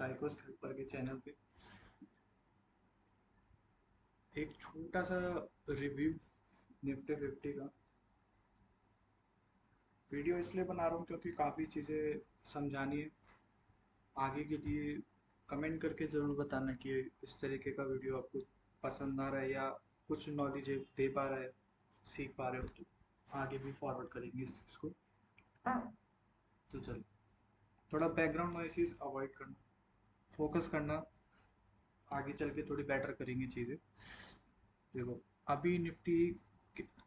Psycho scalper के channel पे एक छोटा सा रिव्यू निफ्टी फिफ्टी का वीडियो इसलिए बना रहा हूँ क्योंकि काफ़ी चीज़ें समझानी है आगे के लिए। कमेंट करके ज़रूर बताना कि इस तरीके का वीडियो आपको पसंद आ रहा है या कुछ नॉलेज दे पा रहा है, सीख पा रहे हो तो आगे भी फॉरवर्ड करेंगे इस चीज़ को। तो चलो, थोड़ा बैकग्राउंड नॉइसेस अवॉइड करना, फोकस करना, आगे चल के थोड़ी बेटर करेंगे चीज़ें। देखो, अभी निफ्टी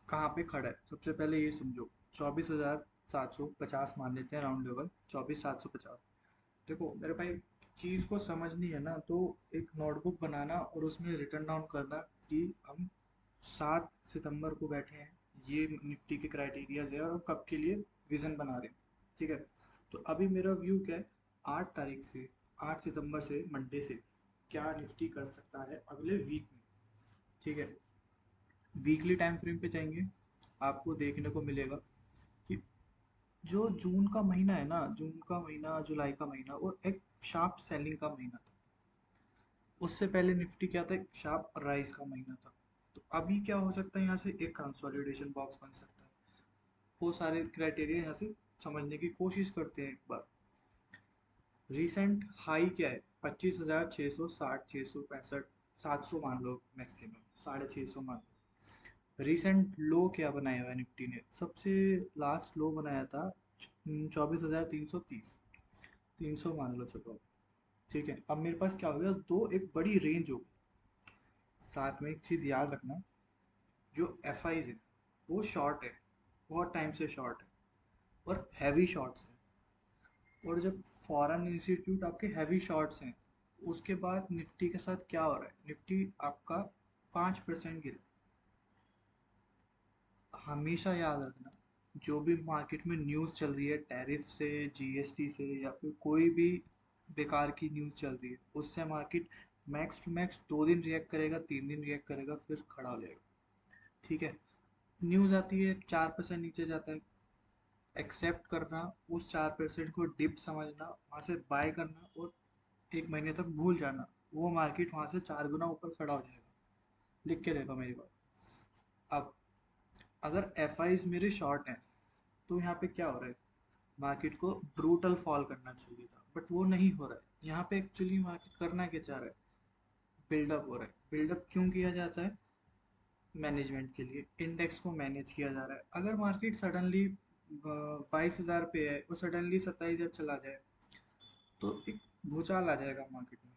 कहाँ पे खड़ा है सबसे पहले ये समझो। 24,750 मान लेते हैं राउंड लेवल, 24,750। देखो मेरे भाई, चीज़ को समझनी है ना तो एक नोटबुक बनाना और उसमें रिटर्न डाउन करना कि हम 7 सितंबर को बैठे हैं, ये निफ्टी के क्राइटेरियाज है और हम कब के लिए विजन बना रहे हैं। ठीक है, तो अभी मेरा व्यू क्या है, 8 तारीख से, 8 सितंबर से, मंडे से क्या निफ्टी कर सकता है अगले वीक में। ठीक है, वीकली टाइम फ्रेम पे जाएंगे, आपको देखने को मिलेगा कि जो जून का महीना है ना, जून का महीना, जुलाई का महीना, वो एक शार्प सेलिंग का महीना था। उससे पहले निफ्टी क्या था, एक शार्प राइज का महीना था। तो अभी क्या हो सकता है, यहाँ से एक कंसोलिडेशन बॉक्स बन सकता है। वो सारे क्राइटेरिया यहाँ से समझने की कोशिश करते हैं एक बार। रिसेंट हाई क्या है, 25,660, 665, 700 मान लो मैक्सिमम, 650 मान लो। रिसेंट लो क्या बनाया हुआ है निफ्टी ने, सबसे लास्ट लो बनाया था 24,330, 300 मान लो चलो। ठीक है, अब मेरे पास क्या हो गया, दो एक बड़ी रेंज हो गई। साथ में एक चीज़ याद रखना, जो एफ आईज है वो शॉर्ट है, बहुत टाइम से शॉर्ट है और हैवी शॉर्ट्स है। और जब फॉरेन इंस्टीट्यूट आपके हैवी शॉर्ट्स हैं, उसके बाद निफ्टी के साथ क्या हो रहा है, निफ्टी आपका 5% गिरा। हमेशा याद रखना, जो भी मार्केट में न्यूज़ चल रही है, टैरिफ से, जीएसटी से, या फिर कोई भी बेकार की न्यूज़ चल रही है, उससे मार्केट मैक्स टू मैक्स 2 दिन रिएक्ट करेगा, 3 दिन रिएक्ट करेगा, फिर खड़ा हो जाएगा। ठीक है, न्यूज़ आती है, 4% नीचे जाता है, एक्सेप्ट करना, उस 4% को डिप समझना, वहाँ से बाय करना और 1 महीने तक भूल जाना, वो मार्केट वहाँ से 4 गुना ऊपर खड़ा हो जाएगा। लिख के देखो मेरी बात। अब अगर एफ आईज मेरे शॉर्ट हैं तो यहाँ पे क्या हो रहा है, मार्केट को ब्रूटल फॉल करना चाहिए था, बट वो नहीं हो रहा है। यहाँ पे एक्चुअली मार्केट करना क्या चाह रहा है, बिल्डअप हो रहा है। बिल्डअप क्यों किया जाता है, मैनेजमेंट के लिए, इंडेक्स को मैनेज किया जा रहा है। अगर मार्केट सडनली 22,000 पे है, वो सडनली 27,000 चला जाए तो एक भूचाल आ जाएगा मार्केट में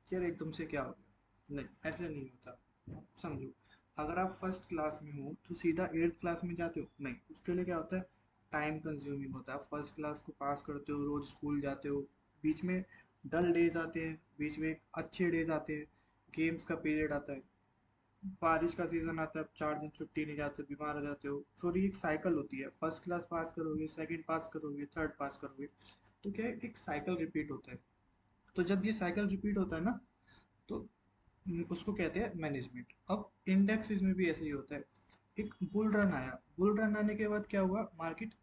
कि यार एकदम से क्या हो गया। नहीं, ऐसे नहीं होता। आप समझो, अगर आप फर्स्ट क्लास में हो तो सीधा 8th क्लास में जाते हो, नहीं, उसके लिए क्या होता है, टाइम कंज्यूमिंग होता है। आप फर्स्ट क्लास को पास करते हो, रोज स्कूल जाते हो, बीच में डल डेज आते हैं, बीच में अच्छे डेज आते हैं, गेम्स का पीरियड आता है, बारिश का सीजन आता है, 4 दिन छुट्टी नहीं जाते, बीमार हो जाते हो। फिर एक साइकिल होती है, फर्स्ट क्लास पास करोगे, सेकंड पास करोगे, थर्ड पास करोगे, तो क्या है, एक साइकिल रिपीट होता है। तो जब ये साइकिल रिपीट होता है ना, तो उसको कहते हैं मैनेजमेंट। अब इंडेक्सेस में भी ऐसे ही होता है। एक बुल रन आया, बुल रन आने के बाद क्या हुआ, मार्केट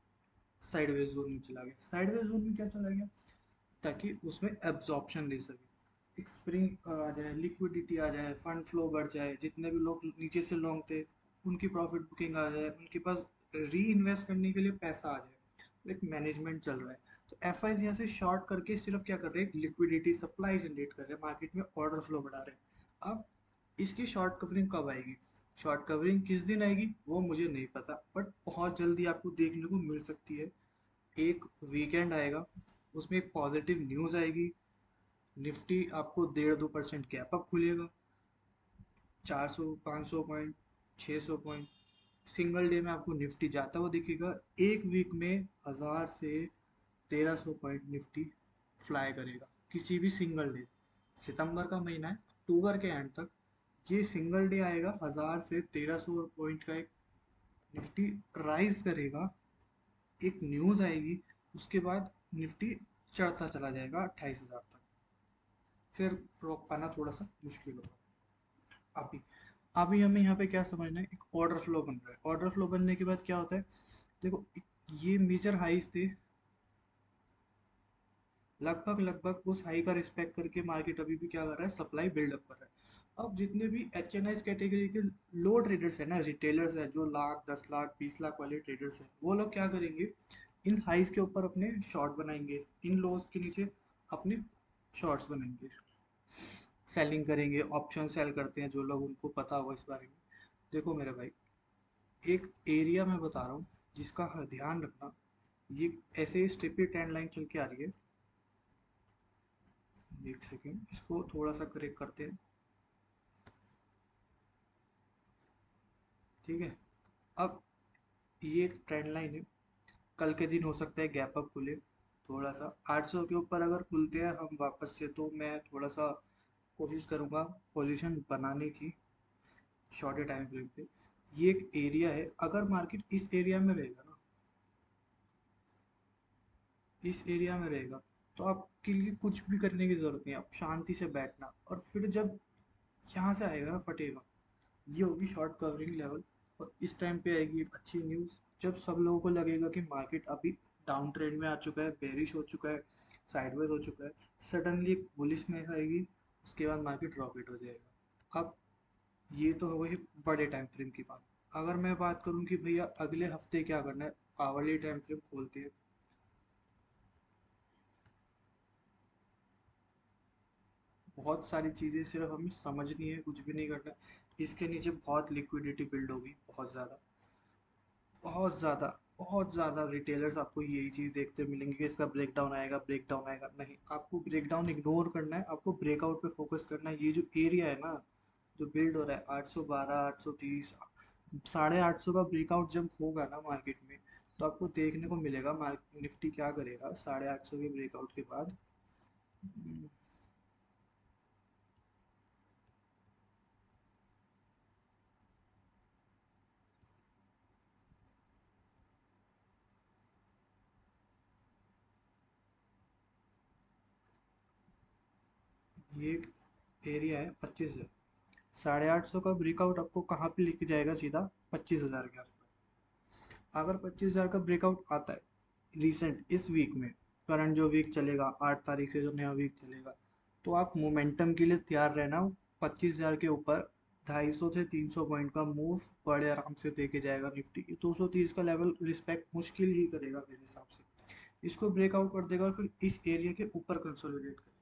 साइडवेज जोन में चला गया। साइडवेज जोन में क्या चला गया, ताकि उसमें एब्जॉर्प्शन ले सके, एक स्प्रिंग आ जाए, लिक्विडिटी आ जाए, फंड फ्लो बढ़ जाए, जितने भी लोग नीचे से लॉन्ग थे उनकी प्रॉफिट बुकिंग आ जाए, उनके पास री इन्वेस्ट करने के लिए पैसा आ जाए। एक मैनेजमेंट चल रहा है। तो एफ आई यहाँ से शॉर्ट करके सिर्फ क्या कर रहे हैं, लिक्विडिटी सप्लाई जनरेट कर रहे हैं, मार्केट में ऑर्डर फ्लो बढ़ा रहे हैं। अब इसकी शॉर्ट कवरिंग कब आएगी, शॉर्ट कवरिंग किस दिन आएगी वो मुझे नहीं पता, बट बहुत जल्दी आपको देखने को मिल सकती है। एक वीकेंड आएगा, उसमें एक पॉजिटिव न्यूज़ आएगी, निफ्टी आपको 1.5-2% गैप अप खुलेगा, 400, 500 पॉइंट, 600 पॉइंट, सिंगल डे में आपको निफ्टी जाता हुआ दिखेगा। एक वीक में 1,000 से 1,300 पॉइंट निफ्टी फ्लाई करेगा, किसी भी सिंगल डे। सितंबर का महीना है, अक्टूबर के एंड तक ये सिंगल डे आएगा, 1,000 से 1,300 पॉइंट का एक निफ्टी राइज करेगा। एक न्यूज़ आएगी, उसके बाद निफ्टी चढ़ता चला जाएगा 28,000 तक, फिर रोक पाना थोड़ा सा मुश्किल होगा। अभी अभी हमें यहाँ पे क्या समझना है, एक ऑर्डर फ्लो बन रहा है। ऑर्डर फ्लो बनने के बाद क्या होता है, देखो ये मेजर हाइज थे, लगभग लगभग उस हाई का रिस्पेक्ट करके मार्केट अभी भी क्या कर रहा है, सप्लाई बिल्डअप कर रहा है। अब जितने भी एच एन आईज कैटेगरी के लो ट्रेडर्स है ना, रिटेलर्स है, जो लाख 10 लाख 20 लाख वाले ट्रेडर्स हैं, वो लोग क्या करेंगे, इन हाइज के ऊपर अपने शॉर्ट बनाएंगे, इन लोज के नीचे अपने शॉर्ट्स बनाएंगे, सेलिंग करेंगे, ऑप्शन सेल करते हैं जो लोग, उनको पता होगा इस बारे में। देखो मेरे भाई, एक एरिया मैं बता रहा हूँ जिसका ध्यान रखना, ये ऐसे ही स्टेपी ट्रेंड लाइन चल के आ रही है। एक सेकेंड, इसको थोड़ा सा करेक्ट करते हैं। ठीक है, अब ये एक ट्रेंड लाइन है, कल के दिन हो सकता है गैप अप खुले, थोड़ा सा 800 के ऊपर अगर खुलते हैं हम वापस से, तो मैं थोड़ा सा कोशिश करूंगा पोजीशन बनाने की शॉर्ट टाइम फ्रेम पे। ये एक एरिया है, अगर मार्केट इस एरिया में रहेगा ना, इस एरिया में रहेगा, तो आपके लिए कुछ भी करने की जरूरत नहीं है, आप शांति से बैठना, और फिर जब यहाँ से आएगा ना, फटेगा, ये होगी शॉर्ट कवरिंग लेवल। और इस टाइम पे आएगी एक अच्छी न्यूज़, जब सब लोगों को लगेगा कि मार्केट अभी डाउन ट्रेंड में आ चुका है, बेरिश हो चुका है, साइडवेज हो चुका है, सडनली एक बुलिशनेस आएगी, उसके बाद मार्केट रॉकेट हो जाएगा। अब ये तो हो गई बड़े टाइम फ्रेम की बात। अगर मैं बात करूं कि भैया अगले हफ्ते क्या करना है, आवरली टाइम फ्रेम खोलते हैं। बहुत सारी चीज़ें सिर्फ हमें समझनी है, कुछ भी नहीं करना है। इसके नीचे बहुत लिक्विडिटी बिल्ड होगी, बहुत ज़्यादा, बहुत ज़्यादा, बहुत ज़्यादा रिटेलर्स आपको यही चीज़ देखते मिलेंगे कि इसका ब्रेकडाउन आएगा, ब्रेकडाउन आएगा। नहीं, आपको ब्रेकडाउन इग्नोर करना है, आपको ब्रेकआउट पे फोकस करना है। ये जो एरिया है ना, जो बिल्ड हो रहा है 812 830, 850 का ब्रेकआउट जब होगा ना मार्केट में, तो आपको देखने को मिलेगा मार्केट निफ्टी क्या करेगा 850 के ब्रेकआउट के बाद। ये एरिया है 25 है, 850 का ब्रेकआउट आपको कहाँ पे लेके जाएगा, सीधा 25,000 के आसपास। अगर 25,000 का ब्रेकआउट आता है रिसेंट इस वीक में, करंट जो वीक चलेगा 8 तारीख से जो नया वीक चलेगा, तो आप मोमेंटम के लिए तैयार रहना। 25,000 के ऊपर 250 से 300 पॉइंट का मूव बड़े आराम से देके जाएगा निफ्टी। 230 का लेवल रिस्पेक्ट मुश्किल ही करेगा मेरे हिसाब से, इसको ब्रेकआउट कर देगा और फिर इस एरिया के ऊपर कंसोलिडेट करेगा।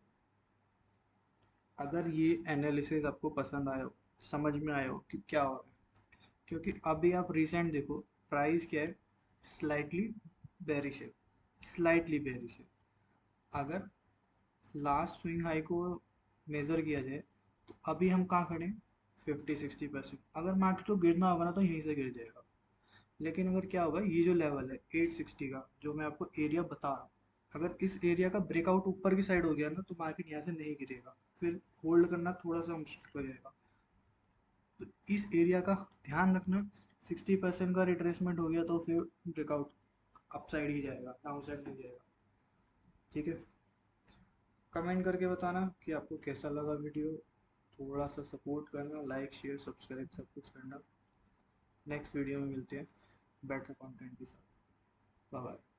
अगर ये एनालिसिस आपको पसंद आया हो, समझ में आया हो कि क्या हो रहा है, क्योंकि अभी आप रिसेंट देखो, प्राइस क्या है, स्लाइटली बेरिश है, स्लाइटली बेरिश है। अगर लास्ट स्विंग हाई को मेजर किया जाए, तो अभी हम कहाँ खड़े हैं, 50-60%। अगर मार्केट को गिरना होगा ना, तो यहीं से गिर जाएगा। लेकिन अगर क्या होगा, ये जो लेवल है 860 का, जो मैं आपको एरिया बता रहा हूँ, अगर इस एरिया का ब्रेकआउट ऊपर की साइड हो गया ना, तो मार्केट यहाँ से नहीं गिरेगा, फिर होल्ड करना थोड़ा सा मुश्किल हो जाएगा। तो इस एरिया का ध्यान रखना। 60% का रिट्रेसमेंट हो गया तो फिर ब्रेकआउट अपसाइड ही जाएगा, डाउन साइड नहीं जाएगा। ठीक है, कमेंट करके बताना कि आपको कैसा लगा वीडियो, थोड़ा सा सपोर्ट करना, लाइक शेयर सब्सक्राइब सब कुछ करना। नेक्स्ट वीडियो में मिलते हैं बेटर कंटेंट के साथ। Bye bye.